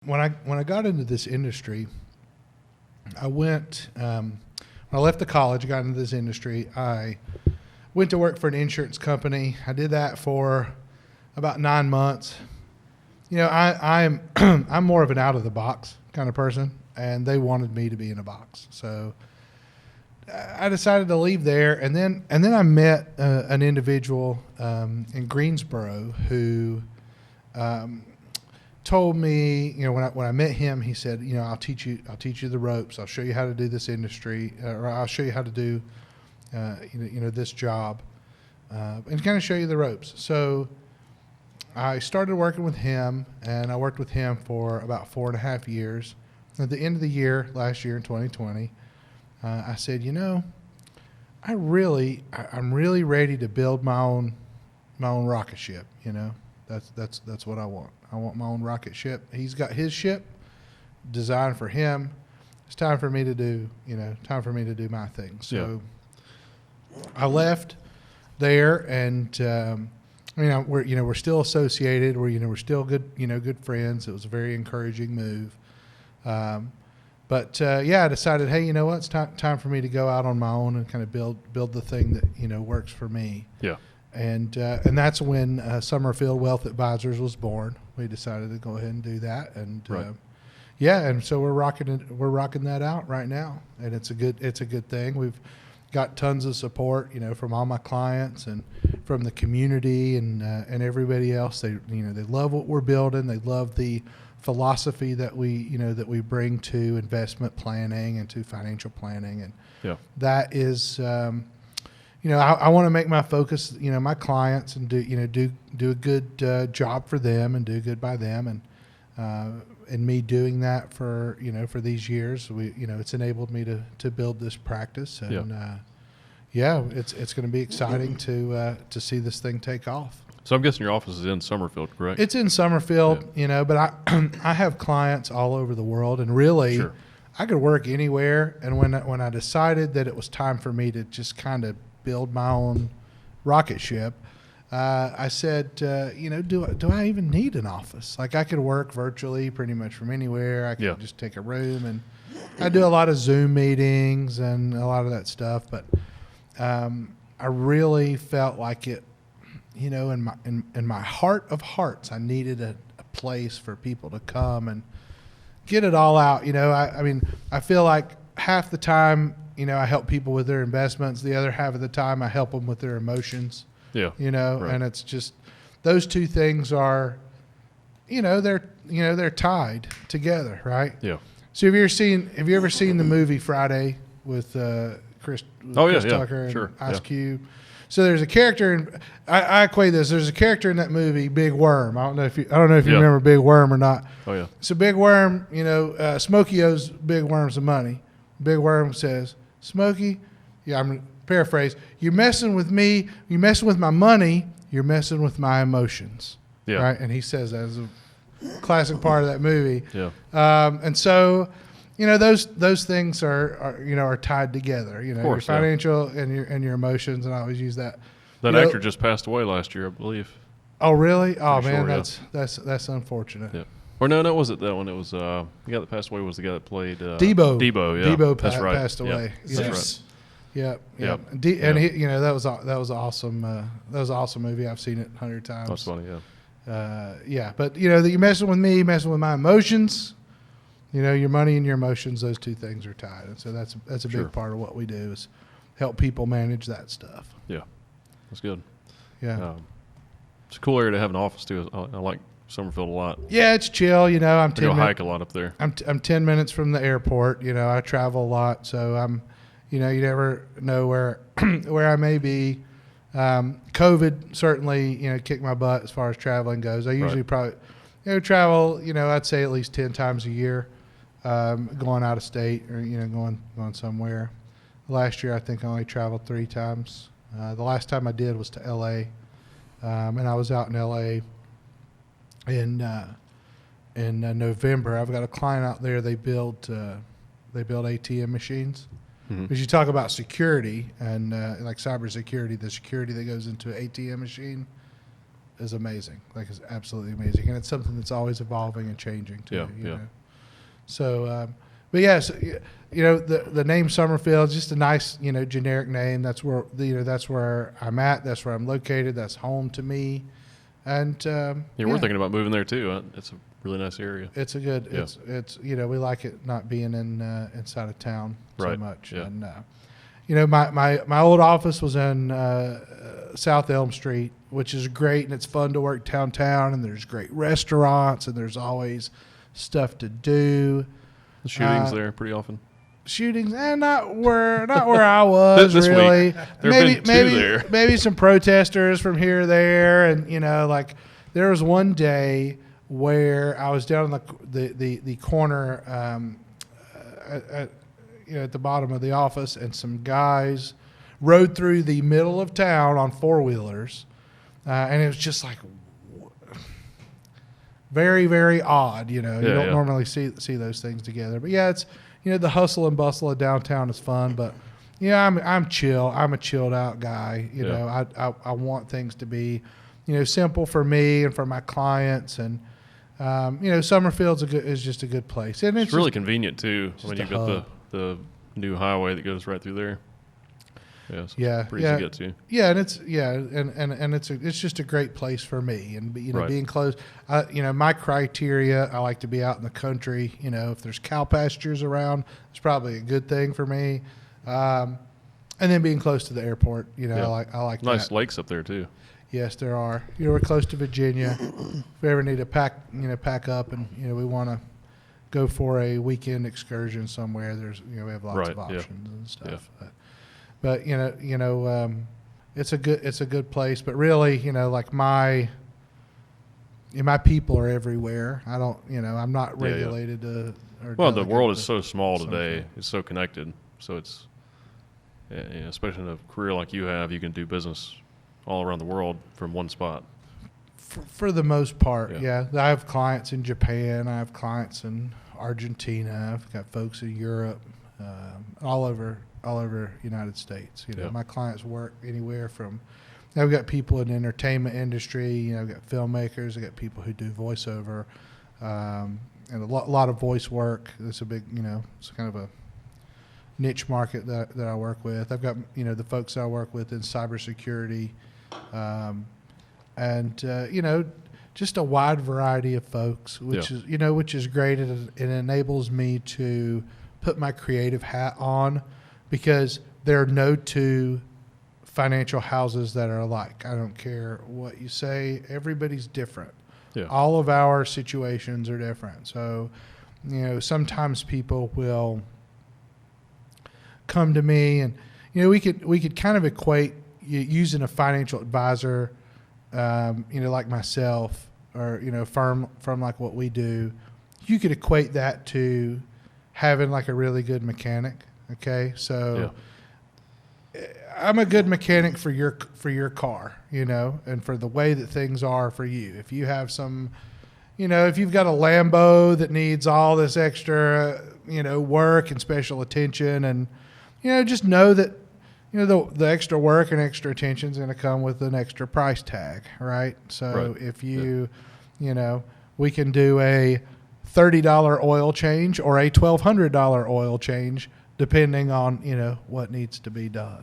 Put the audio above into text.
When I got into this industry, I went when I left the college, got into this industry. I went to work for an insurance company. I did that for about 9 months. You know, I'm I'm more of an out of the box kind of person, and they wanted me to be in a box. So I decided to leave there, and then I met an individual in Greensboro who told me, you know, when I met him, he said, you know, I'll teach you the ropes. I'll show you how to do this industry, or I'll show you how to do, this job, and kind of show you the ropes. So I started working with him, and I worked with him for about 4.5 years. At the end of the year, last year in 2020, I said, you know, I'm really ready to build my own rocket ship. You know, that's what I want. I want my own rocket ship. He's got his ship designed for him. It's time for me to do my thing. So I left there, and we're still associated. We're still good friends. It was a very encouraging move. But I decided, hey, you know what? It's time for me to go out on my own and kind of build the thing that works for me. Yeah. And that's when Summerfield Wealth Advisors was born. We decided to go ahead and do that, and right. and so we're rocking that out right now, and it's a good thing. We've got tons of support, from all my clients and from the community and everybody else. They love what we're building. They love the philosophy that we bring to investment planning and to financial planning, and that is. I want to make my focus, my clients, and do a good job for them and do good by them, and me doing that for these years, it's enabled me to build this practice, and it's going to be exciting to see this thing take off. So I'm guessing your office is in Summerfield, correct? It's in Summerfield, but I have clients all over the world, and really, sure. I could work anywhere. And when I decided that it was time for me to just kind of build my own rocket ship, I said, do I even need an office? Like, I could work virtually pretty much from anywhere. I could just take a room, and I do a lot of Zoom meetings and a lot of that stuff. But I really felt like it, in my heart of hearts, I needed a place for people to come and get it all out. I feel like half the time, I help people with their investments. The other half of the time, I help them with their emotions. Yeah. Right. And it's just those two things are, they're tied together, right? Yeah. So have you ever seen the movie Friday with Chris Tucker and sure. Ice Cube? So there's a character, and I equate this. There's a character in that movie, Big Worm. I don't know if you remember Big Worm or not. Oh yeah. So Big Worm, Smokey owes Big Worm some money. Big Worm says, Smokey, I'm going to paraphrase, you're messing with me, you're messing with my money, you're messing with my emotions. Yeah. Right? And he says that as a classic part of that movie. Yeah. And so, those things are tied together. Of course, your financial and your emotions, and I always use that. That actor just passed away last year, I believe. Oh, really? Oh, man, that's unfortunate. Yeah. Or no, it wasn't that one. It was the guy that passed away was the guy that played Debo. Debo, yeah. Debo that's right. passed away. Yeah. That's right. Yeah. And he, that was awesome. That was an awesome movie. I've seen it 100 times. That's funny, yeah. But that you're messing with me, messing with my emotions. Your money and your emotions; those two things are tied, and so that's a big part of what we do is help people manage that stuff. Yeah, that's good. Yeah, it's a cool area to have an office too. I like Summerfield a lot. Yeah, it's chill. I'm I go hike a lot up there. I'm 10 minutes from the airport. I travel a lot, so I'm. You never know where where I may be. COVID certainly kicked my butt as far as traveling goes. I usually probably travel. I'd say at least 10 times a year, going out of state or going somewhere. Last year I think I only traveled 3 times. The last time I did was to L.A. And I was out in L.A. in November. I've got a client out there. They build ATM machines. Mm-hmm. Because you talk about security and like cybersecurity, the security that goes into an ATM machine, is amazing. Like, it's absolutely amazing, and it's something that's always evolving and changing too. Yeah, you yeah. know? So, but yes, the name Summerfield is just a nice, generic name. That's where that's where I'm at. That's where I'm located. That's home to me. And We're thinking about moving there too. It's a really nice area. It's a good. Yeah. It's we like it not being inside of town so Right. much. Yeah. And my old office was in South Elm Street, which is great, and it's fun to work downtown. And there's great restaurants, and there's always stuff to do. The shootings there pretty often. Shootings, and not where I was This really. week, there have been two there. Maybe some protesters from here or there, and like there was one day where I was down in the corner at the bottom of the office, and some guys rode through the middle of town on four-wheelers, and it was just like very, very odd. You don't normally see those things together. But yeah, it's the hustle and bustle of downtown is fun. But I'm chill. I'm a chilled out guy. I want things to be simple for me and for my clients. And Summerfield's is just a good place. And it's really convenient too when you've got hub. the new highway that goes right through there. Yeah, so yeah, pretty easy to get to. Yeah, and it's just a great place for me, and Right. being close. My criteria, I like to be out in the country. If there's cow pastures around, it's probably a good thing for me. And then being close to the airport, I like nice that. lakes up there too. Yes, there are. We're close to Virginia. If we ever need to pack up, and we want to go for a weekend excursion somewhere, there's we have lots Right, of options and stuff. Yeah. But it's a good place. But really, like my people are everywhere. I don't, I'm not regulated to. Or Well, the delegated world is to so small something. today. It's so connected. So it's, especially in a career like you have, you can do business all around the world from one spot. For the most part, Yeah. yeah. I have clients in Japan. I have clients in Argentina. I've got folks in Europe, all over United States. Yeah. My clients work anywhere from. I've got people in the entertainment industry. I've got filmmakers. I've got people who do voiceover, and a lot of voice work. It's a big, it's kind of a niche market that I work with. I've got the folks that I work with in cybersecurity. And just a wide variety of folks, which is great. It enables me to put my creative hat on, because there are no two financial houses that are alike. I don't care what you say; everybody's different. Yeah. All of our situations are different. So, sometimes people will come to me, and we could kind of equate using a financial advisor. Like myself, or firm like what we do, you could equate that to having like a really good mechanic. Okay, so I'm a good mechanic for your car, and for the way that things are for you. If you have some, if you've got a Lambo that needs all this extra, work and special attention, and just know that. The extra work and extra attention is going to come with an extra price tag, right? So Right. if you, we can do a $30 oil change or a $1,200 oil change, depending on, what needs to be done.